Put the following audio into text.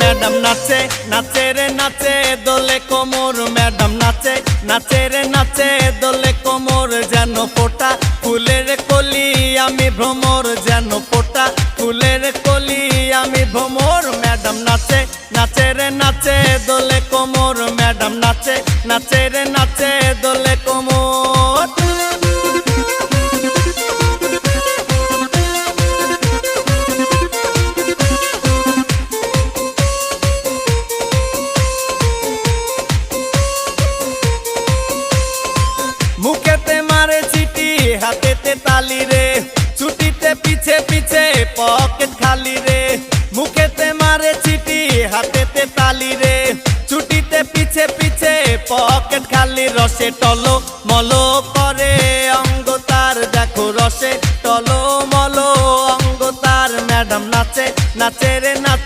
Madam নাচে নাচে রে নাচে দোলে কোমর, ম্যাডাম নাচে নাচে রে নাচে দোলে কোমর, যেন ফোটা ফুলের কলি আমি ভ্রমর, যেন ফোটা ফুলের কলি আমি ভ্রমর। ম্যাডাম নাচে নাচে রে নাচে দোলে কোমর, ম্যাডাম নাচে নাচে রে নাচে দোলে কোমর। মুখেতে মারে চিঠি হাতেতে তালি রে, ছুটিতে পিছে পিছে পকেট খালি রে। মুখেতে মারে চিঠি হাতেতে তালি রে, ছুটিতে পিছে পিছে পকেট খালি। রসে টলো